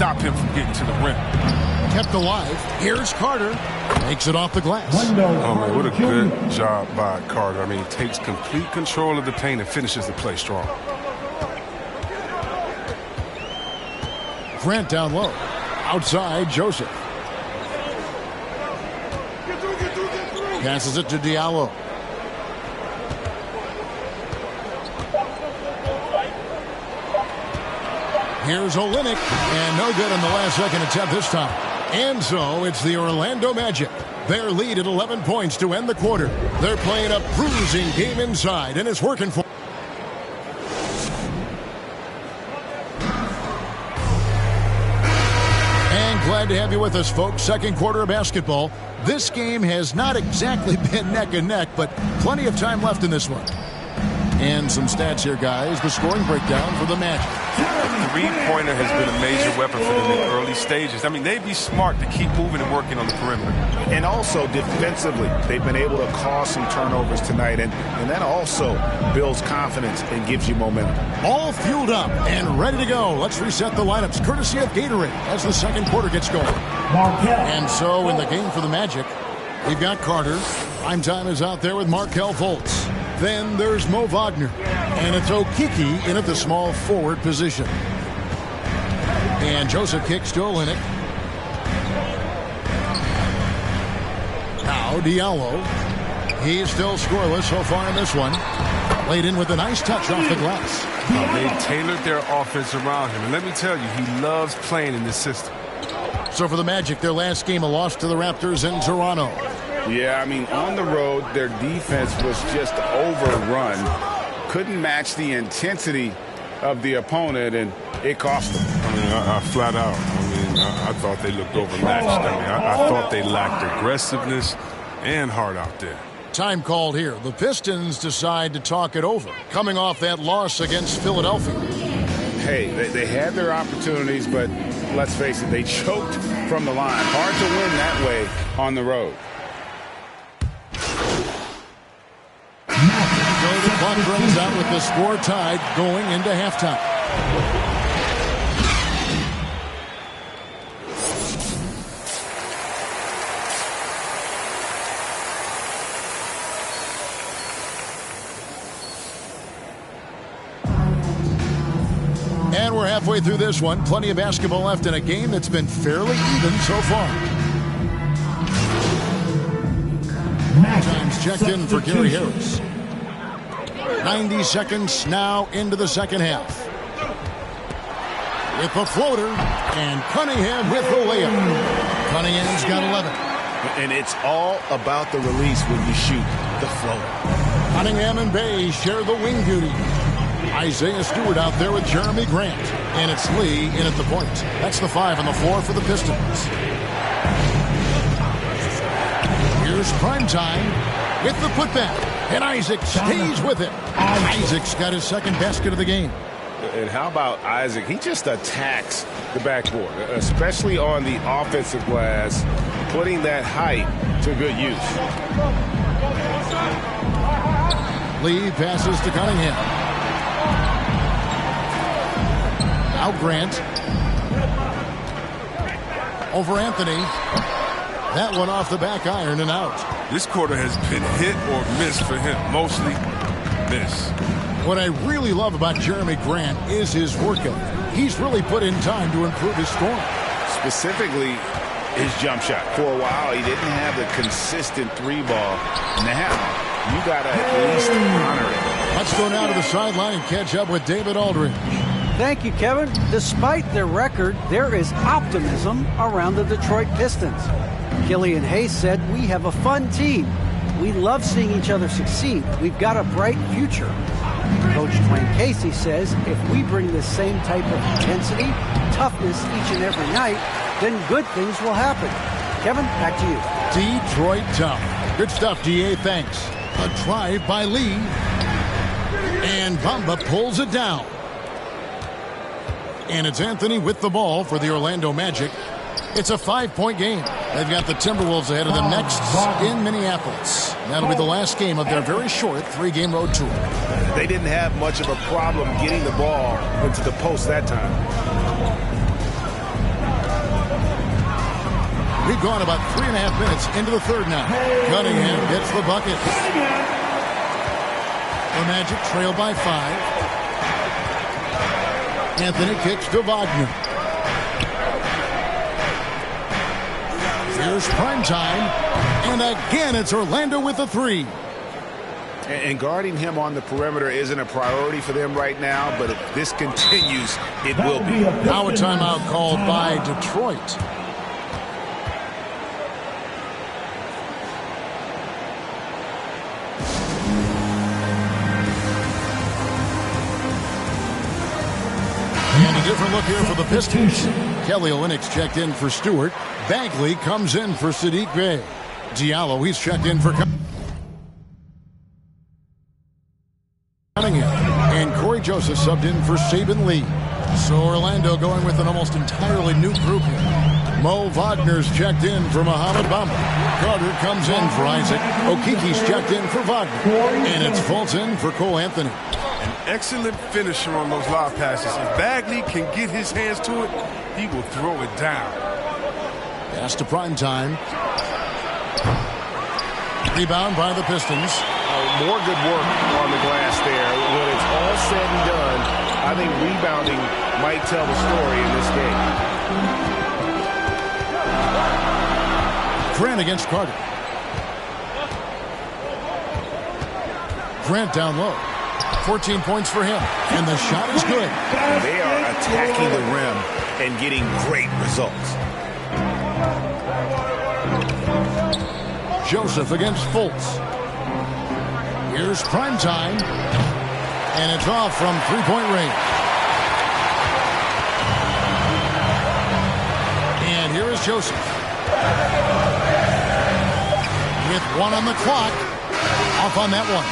stop him from getting to the rim. Kept alive. Here's Carter. Makes it off the glass. Oh, man, what a good job by Carter. I mean, he takes complete control of the paint and finishes the play strong. Grant down low. Outside, Joseph. Passes it to Diallo. Here's Olynyk, and no good on the last second attempt this time. And so it's the Orlando Magic. Their lead at 11 points to end the quarter. They're playing a bruising game inside, and it's working for. And glad to have you with us, folks. Second quarter of basketball. This game has not exactly been neck and neck, but plenty of time left in this one. And some stats here, guys. The scoring breakdown for the Magic. The three-pointer has been a major weapon for them in the early stages. I mean, they'd be smart to keep moving and working on the perimeter. And also defensively, they've been able to cause some turnovers tonight, and that also builds confidence and gives you momentum. All fueled up and ready to go. Let's reset the lineups, courtesy of Gatorade, as the second quarter gets going. And so in the game for the Magic, we've got Carter. Primetime is out there with Markelle Fultz. Then there's Mo Wagner, and it's Okiki in at the small forward position. And Joseph kicks to Olynyk. Now Diallo. He's still scoreless so far in this one. Laid in with a nice touch off the glass. They tailored their offense around him, and let me tell you, he loves playing in this system. So for the Magic, their last game, a loss to the Raptors in Toronto. Yeah, I mean, on the road, their defense was just overrun. Couldn't match the intensity of the opponent, and it cost them. I mean, I flat out. I thought they looked overmatched. I thought they lacked aggressiveness and heart out there. Time called here. The Pistons decide to talk it over, coming off that loss against Philadelphia. Hey, they had their opportunities, but let's face it, they choked from the line. Hard to win that way on the road. So the clock runs out with the score tied going into halftime. And we're halfway through this one. Plenty of basketball left in a game that's been fairly even so far. Times checked in for Gary Harris. 90 seconds now into the second half. With the floater, and Cunningham with the layup. Cunningham's got 11. And it's all about the release when you shoot the floater. Cunningham and Bay share the wing duty. Isaiah Stewart out there with Jeremy Grant. And it's Lee in at the point. That's the 5 on the floor for the Pistons. Here's Primetime with the putback. And Isaac stays with it. Isaac's got his second basket of the game. And how about Isaac? He just attacks the backboard, especially on the offensive glass, putting that height to good use. Lee passes to Cunningham. Now Grant. Over Anthony. That one off the back iron and out. This quarter has been hit or miss for him. Mostly miss. What I really love about Jeremy Grant is his work ethic. He's really put in time to improve his scoring. Specifically, his jump shot. For a while, he didn't have the consistent three ball. Now, you got to at least honor it. Let's go now to the sideline and catch up with David Aldridge. Thank you, Kevin. Despite their record, there is optimism around the Detroit Pistons. Killian Hayes said, "We have a fun team. We love seeing each other succeed. We've got a bright future." Coach Dwayne Casey says, if we bring this same type of intensity, toughness each and every night, then good things will happen. Kevin, back to you. Detroit tough. Good stuff, DA. Thanks. A drive by Lee. And Bamba pulls it down. And it's Anthony with the ball for the Orlando Magic. It's a 5-point game. They've got the Timberwolves ahead of them next in Minneapolis. That'll be the last game of their very short 3-game road tour. They didn't have much of a problem getting the ball into the post that time. We've gone about 3.5 minutes into the third now. Cunningham gets the bucket. The Magic trail by 5. Anthony kicks to Wagner. Here's prime time. And again, it's Orlando with a 3. And guarding him on the perimeter isn't a priority for them right now, but if this continues, it will be. Now a timeout called by Detroit. And a different look here for the Pistons. Kelly Olynyk checked in for Stewart. Bagley comes in for Sadiq Bey. Diallo, he's checked in for Cunningham. And Corey Joseph subbed in for Saban Lee. So Orlando going with an almost entirely new group here. Mo Wagner's checked in for Mohamed Bamba. Carter comes in for Isaac. Okiki's checked in for Wagner. And it's Fulton for Cole Anthony. An excellent finisher on those lob passes. If Bagley can get his hands to it, he will throw it down. Pass to prime time. Rebound by the Pistons. More good work on the glass there. When it's all said and done, I think rebounding might tell the story in this game. Grant against Carter. Grant down low. 14 points for him. And the shot is good. They are attacking the rim and getting great results. Joseph against Fultz. Here's prime time. And it's off from three-point range. And here is Joseph. With 1 on the clock. Off on that one.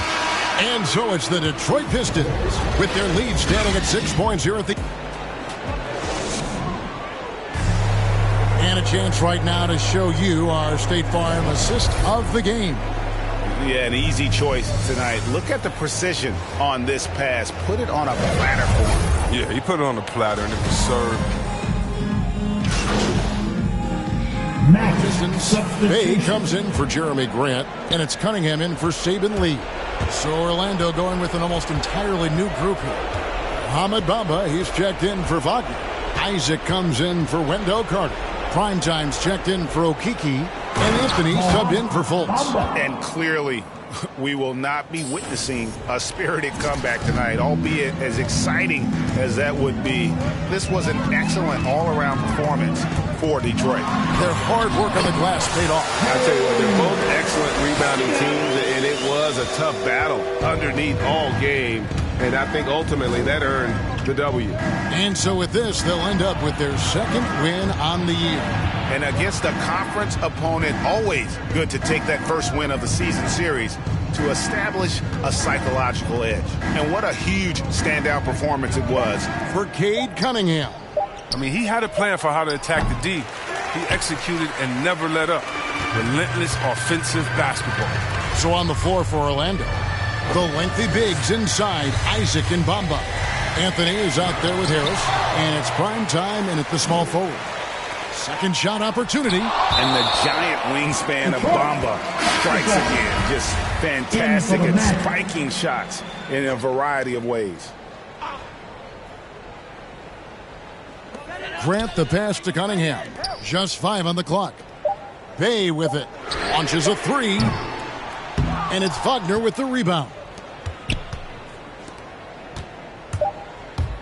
And so it's the Detroit Pistons with their lead standing at 6 points here at the... And a chance right now to show you our State Farm assist of the game. Yeah, an easy choice tonight. Look at the precision on this pass. Put it on a platter for him. Yeah, he put it on a platter and it was served. Pistons. Bay comes in for Jeremy Grant, and it's Cunningham in for Saban Lee. So Orlando going with an almost entirely new group here. Mohamed Bamba, he's checked in for Wagner. Isaac comes in for Wendell Carter. Primetime's checked in for Okiki. And Anthony subbed in for Fultz. And clearly, we will not be witnessing a spirited comeback tonight, albeit as exciting as that would be. This was an excellent all-around performance for Detroit. Their hard work on the glass paid off. I tell you what, they're both excellent rebounding teams, and it was a tough battle underneath all game. And I think ultimately that earned the W. And so with this, they'll end up with their second win on the year. And against a conference opponent, always good to take that first win of the season series to establish a psychological edge. And what a huge standout performance it was for Cade Cunningham. I mean, he had a plan for how to attack the D. He executed and never let up. Relentless offensive basketball. So on the floor for Orlando, the lengthy bigs inside Isaac and Bamba. Anthony is out there with Harris, and it's prime time and at the small forward. Second shot opportunity. And the giant wingspan of Bamba strikes again. Just fantastic at spiking shots in a variety of ways. Grant the pass to Cunningham. Just 5 on the clock. Bay with it. Launches a 3. And it's Wagner with the rebound.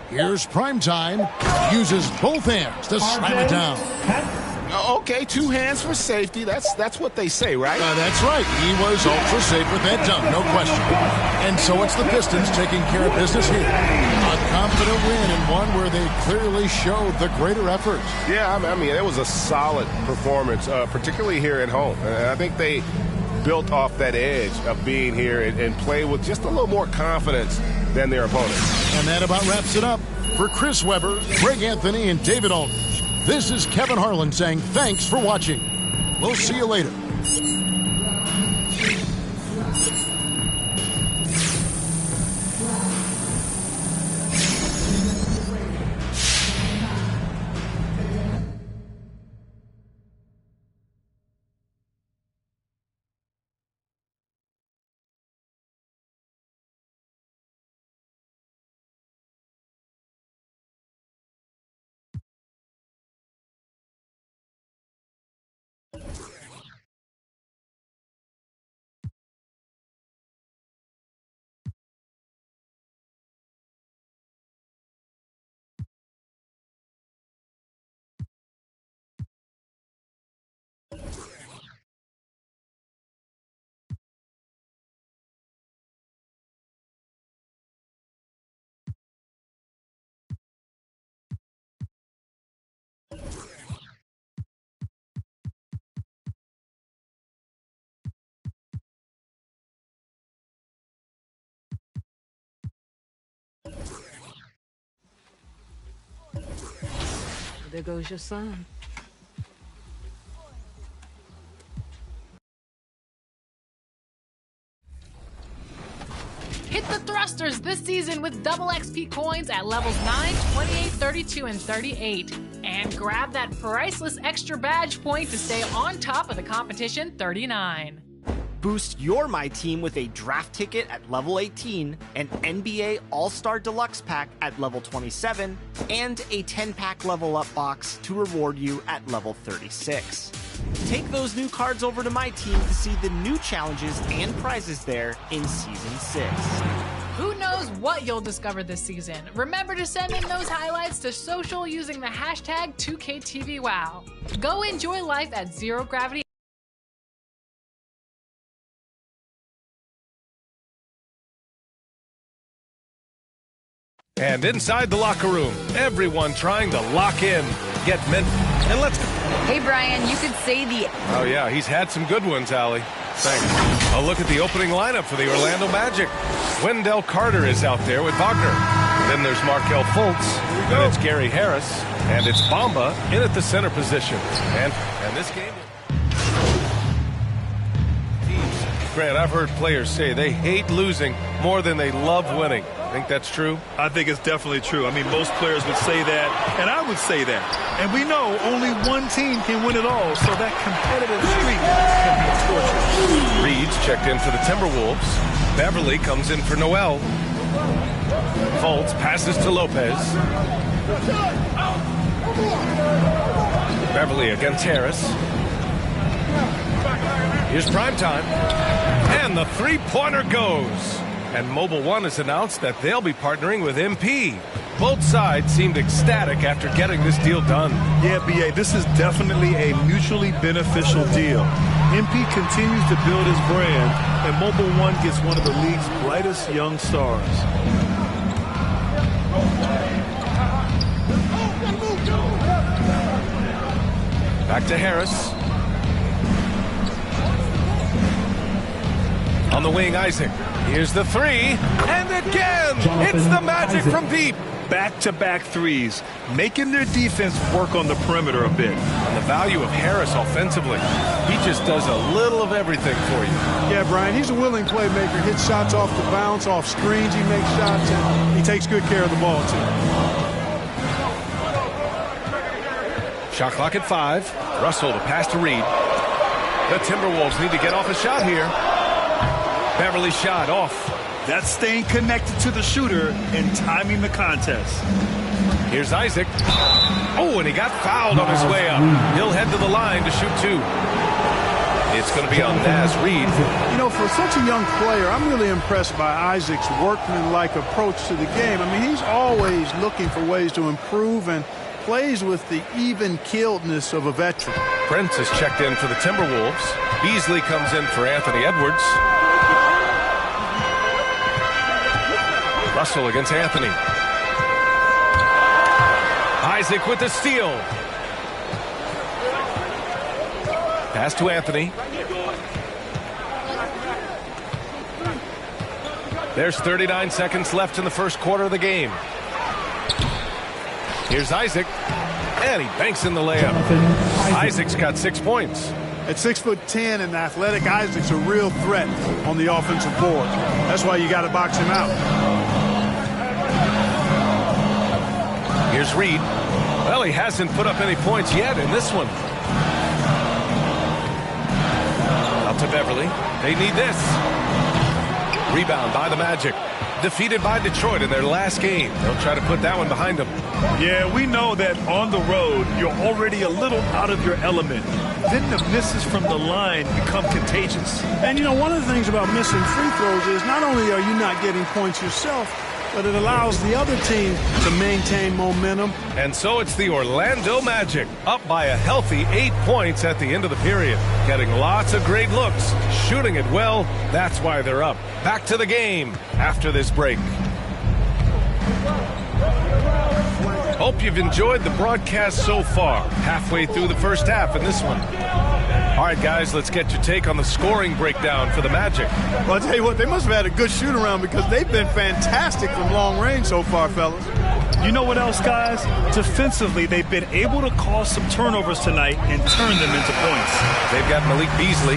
Here's prime time. Uses both hands to slam it down. Okay, 2 hands for safety. That's what they say, right? That's right. He was ultra safe with that dunk, no question. And so it's the Pistons taking care of business here. A confident win and one where they clearly showed the greater effort. Yeah, I mean, it was a solid performance, particularly here at home. I think they built off that edge of being here and play with just a little more confidence than their opponents. And that about wraps it up. For Chris Webber, Greg Anthony, and David Aldridge, this is Kevin Harlan saying thanks for watching. We'll see you later. There goes your son. Hit the thrusters this season with double XP coins at levels 9, 28, 32, and 38. And grab that priceless extra badge point to stay on top of the competition 39. Boost your My Team with a draft ticket at level 18, an NBA All-Star Deluxe pack at level 27, and a 10-pack level up box to reward you at level 36. Take those new cards over to My Team to see the new challenges and prizes there in Season 6. Who knows what you'll discover this season? Remember to send in those highlights to social using the hashtag 2KTVWow. Go enjoy life at Zero Gravity. And inside the locker room, everyone trying to lock in, get mental, and let's go. Hey, Brian, you could say the... Oh, yeah, he's had some good ones, Allie. Thanks. A look at the opening lineup for the Orlando Magic. Wendell Carter is out there with Wagner. Then there's Markelle Fultz, and it's Gary Harris, and it's Bamba in at the center position. And this game... Grant, I've heard players say they hate losing more than they love winning. Think that's true? I think it's definitely true. I mean, most players would say that, and I would say that. And we know only one team can win it all, so that competitive streak can be torture. Reed's checked in for the Timberwolves. Beverly comes in for Noel. Fultz passes to Lopez. Beverly against Harris. Here's primetime. And the three-pointer goes. And Mobile One has announced that they'll be partnering with MP. Both sides seemed ecstatic after getting this deal done. Yeah, B.A., this is definitely a mutually beneficial deal. MP continues to build his brand, and Mobile One gets one of the league's brightest young stars. Back to Harris. On the wing, Isaac. Here's the three, and again, it's the Magic from deep. Back-to-back threes, making their defense work on the perimeter a bit. And the value of Harris offensively. He just does a little of everything for you. Yeah, Brian, he's a willing playmaker. Hits shots off the bounce, off screens, he makes shots, and he takes good care of the ball, too. Shot clock at 5. Russell to pass to Reed. The Timberwolves need to get off a shot here. Beverly shot off. That's staying connected to the shooter and timing the contest. Here's Isaac. Oh, and he got fouled on his way up. He'll head to the line to shoot 2. It's going to be on Naz Reed. You know, for such a young player, I'm really impressed by Isaac's workman-like approach to the game. I mean, he's always looking for ways to improve and plays with the even-keeledness of a veteran. Prince is checked in for the Timberwolves. Beasley comes in for Anthony Edwards. Russell against Anthony. Isaac with the steal. Pass to Anthony. There's 39 seconds left in the first quarter of the game. Here's Isaac. And he banks in the layup. Isaac's got 6 points. At 6'10", and athletic Isaac's a real threat on the offensive board. That's why you got to box him out. Here's Reed. Well, he hasn't put up any points yet in this one. Out to Beverly. They need this. Rebound by the Magic. Defeated by Detroit in their last game. They'll try to put that one behind them. Yeah, we know that on the road, you're already a little out of your element. Then the misses from the line become contagious. And, you know, one of the things about missing free throws is not only are you not getting points yourself, but it allows the other team to maintain momentum. And so it's the Orlando Magic, up by a healthy 8 points at the end of the period. Getting lots of great looks, shooting it well. That's why they're up. Back to the game after this break. Hope you've enjoyed the broadcast so far. Halfway through the first half in this one. All right, guys, let's get your take on the scoring breakdown for the Magic. Well, I'll tell you what, they must have had a good shoot-around because they've been fantastic from long range so far, fellas. You know what else, guys? Defensively, they've been able to cause some turnovers tonight and turn them into points. They've got Malik Beasley.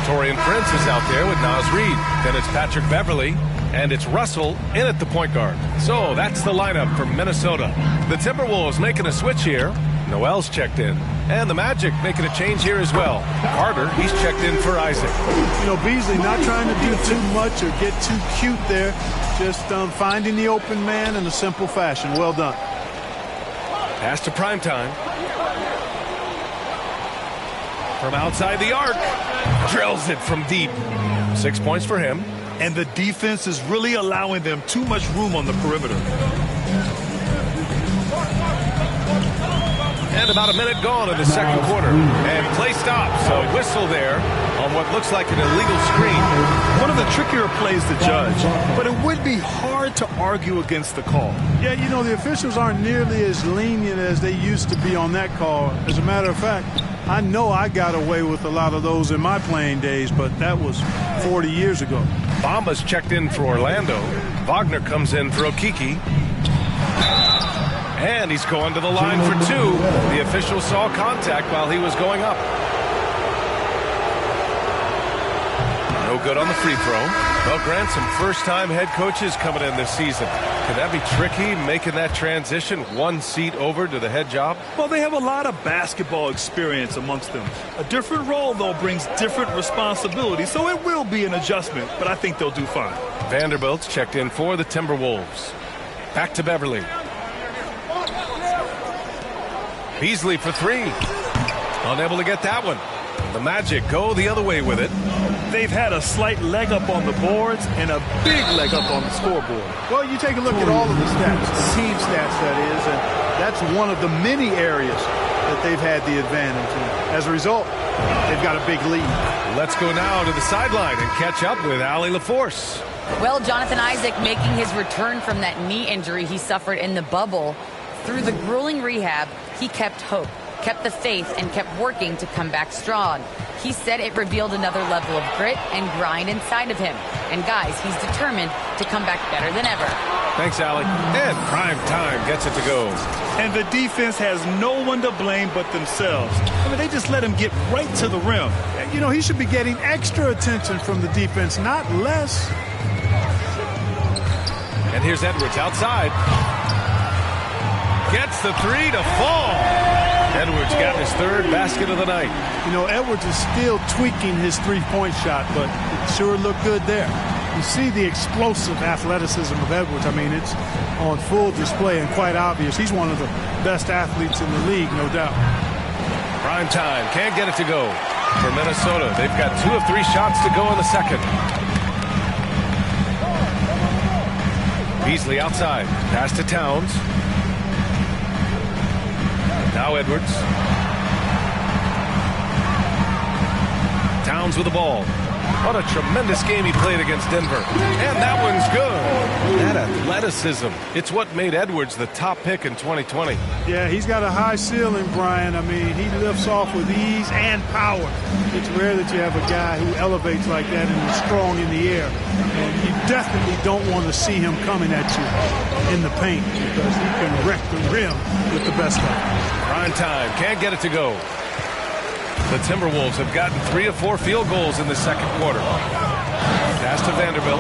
Torian Prince is out there with Naz Reid. Then it's Patrick Beverly. And it's Russell in at the point guard. So that's the lineup for Minnesota. The Timberwolves making a switch here. Noel's checked in. And the Magic making a change here as well. Carter, he's checked in for Isaac. You know, Beasley not trying to do too much or get too cute there. Just finding the open man in a simple fashion. Well done. Pass to Primetime. From outside the arc. Drills it from deep. 6 points for him. And the defense is really allowing them too much room on the perimeter. And about a minute gone in the second quarter. And play stops. A whistle there on what looks like an illegal screen. One of the trickier plays to judge, but it would be hard to argue against the call. Yeah, you know, the officials aren't nearly as lenient as they used to be on that call. As a matter of fact, I know I got away with a lot of those in my playing days, but that was 40 years ago. Bamba's checked in for Orlando. Wagner comes in for Okeke. And he's going to the line for two. The official saw contact while he was going up. No good on the free throw. Well, Grant, some first-time head coaches coming in this season. Can that be tricky, making that transition one seat over to the head job? Well, they have a lot of basketball experience amongst them. A different role, though, brings different responsibilities, so it will be an adjustment, but I think they'll do fine. Vanderbilt's checked in for the Timberwolves. Back to Beverly. Beasley for three. Unable to get that one. The Magic go the other way with it. They've had a slight leg up on the boards and a big leg up on the scoreboard. Well, you take a look at all of the stats, the team stats that is, and that's one of the many areas that they've had the advantage. And as a result, they've got a big lead. Let's go now to the sideline and catch up with Allie LaForce. Well, Jonathan Isaac making his return from that knee injury he suffered in the bubble. Through the grueling rehab, he kept hope, kept the faith, and kept working to come back strong. He said it revealed another level of grit and grind inside of him. And guys, he's determined to come back better than ever. Thanks, Allie. And prime time gets it to go. And the defense has no one to blame but themselves. I mean, they just let him get right to the rim. You know, he should be getting extra attention from the defense, not less. And here's Edwards outside. Gets the three to fall. Edwards got his third basket of the night. You know, Edwards is still tweaking his three-point shot, but it sure looked good there. You see the explosive athleticism of Edwards. I mean, it's on full display and quite obvious. He's one of the best athletes in the league, no doubt. Prime time. Can't get it to go. For Minnesota, they've got 2 of 3 shots to go in the second. Beasley outside. Pass to Towns. Now Edwards. Towns with the ball. What a tremendous game he played against Denver. And that one's good. That athleticism. It's what made Edwards the top pick in 2020. Yeah, he's got a high ceiling, Brian. I mean, he lifts off with ease and power. It's rare that you have a guy who elevates like that and is strong in the air. And you definitely don't want to see him coming at you in the paint because he can wreck the rim with the best of them. Prime time. Can't get it to go. The Timberwolves have gotten 3 of 4 field goals in the second quarter. Pass to Vanderbilt.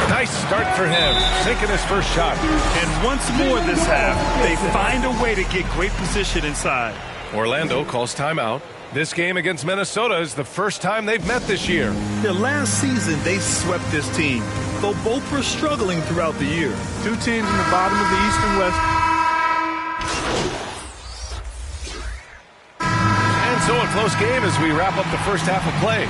Nice start for him. Sinking his first shot. And once more this half, they find a way to get great position inside. Orlando calls timeout. This game against Minnesota is the first time they've met this year. Last season, they swept this team, though both were struggling throughout the year. 2 teams in the bottom of the East and West. So a close game as we wrap up the first half of play.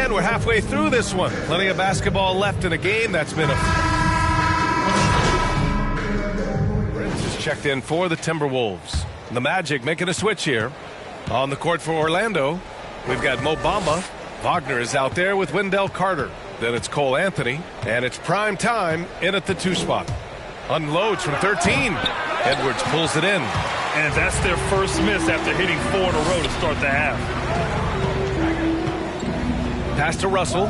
And we're halfway through this one. Plenty of basketball left in a game that's been a checked in for the Timberwolves. The Magic making a switch here. On the court for Orlando, we've got Mo Bamba. Wagner is out there with Wendell Carter. Then it's Cole Anthony, and it's prime time in at the 2 spot. Unloads from 13. Edwards pulls it in. And that's their first miss after hitting 4 in a row to start the half. Pass to Russell.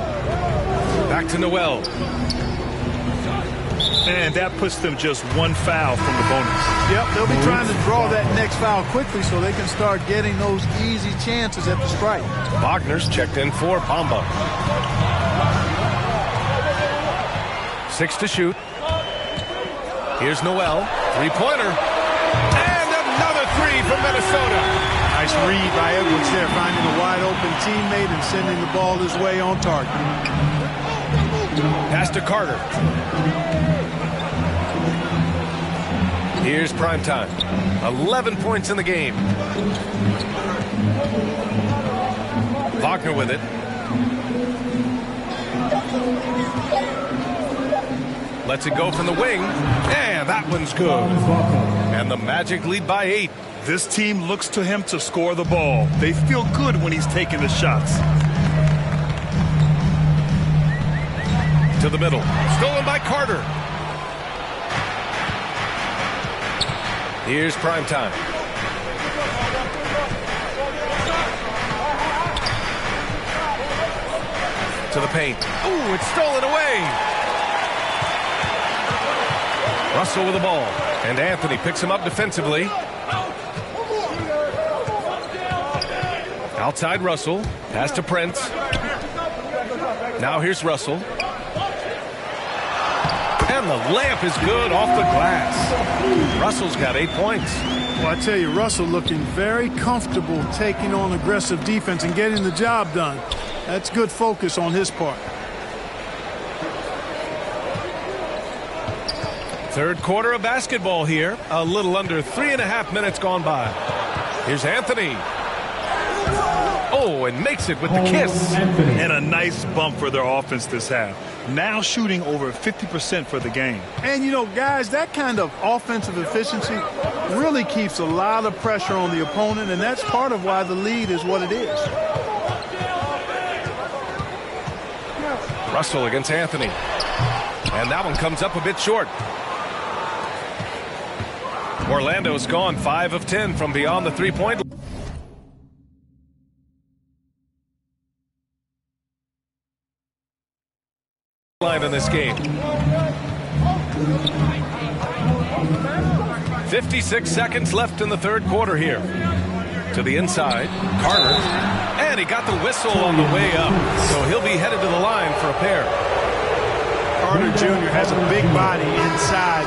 Back to Noel. And that puts them just 1 foul from the bonus. Yep, they'll be trying to draw that next foul quickly so they can start getting those easy chances at the strike. Wagner's checked in for Bamba. 6 to shoot. Here's Noel. 3-pointer. And another 3 from Minnesota. Nice read by Edwards there, finding a wide-open teammate and sending the ball his way on target. Pass to Carter. Here's primetime. 11 points in the game. Wagner with it. Lets it go from the wing. And that one's good. And the Magic lead by 8. This team looks to him to score the ball. They feel good when he's taking the shots. To the middle. Stolen by Carter. Here's primetime. To the paint. Ooh, it's stolen away. Russell with the ball. And Anthony picks him up defensively. Outside Russell. Pass to Prince. Now here's Russell. And the layup is good off the glass. Russell's got 8 points. Well, I tell you, Russell looking very comfortable taking on aggressive defense and getting the job done. That's good focus on his part. Third quarter of basketball here. A little under 3.5 minutes gone by. Here's Anthony. Oh, and makes it with the kiss. And a nice bump for their offense this half. Now shooting over 50% for the game. And, you know, guys, that kind of offensive efficiency really keeps a lot of pressure on the opponent, and that's part of why the lead is what it is. Russell against Anthony. And that one comes up a bit short. Orlando's gone 5 of 10 from beyond the 3-point line in this game. 56 seconds left in the third quarter here. To the inside, Carter. And he got the whistle on the way up. So he'll be headed to the line for a pair. Carter Jr. has a big body inside.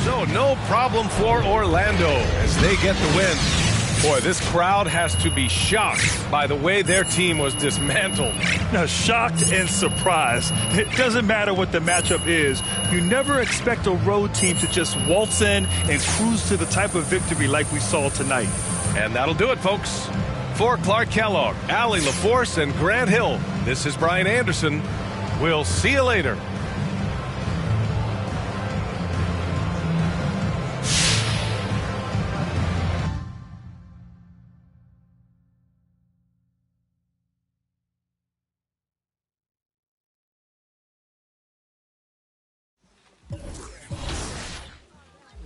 So no problem for Orlando as they get the win. Boy, this crowd has to be shocked by the way their team was dismantled. Now, shocked and surprised. It doesn't matter what the matchup is. You never expect a road team to just waltz in and cruise to the type of victory like we saw tonight. And that'll do it, folks. For Clark Kellogg, Allie LaForce, and Grant Hill, this is Brian Anderson. We'll see you later.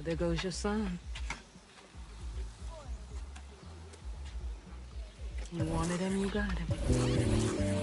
There goes your son. You wanted him, you got him.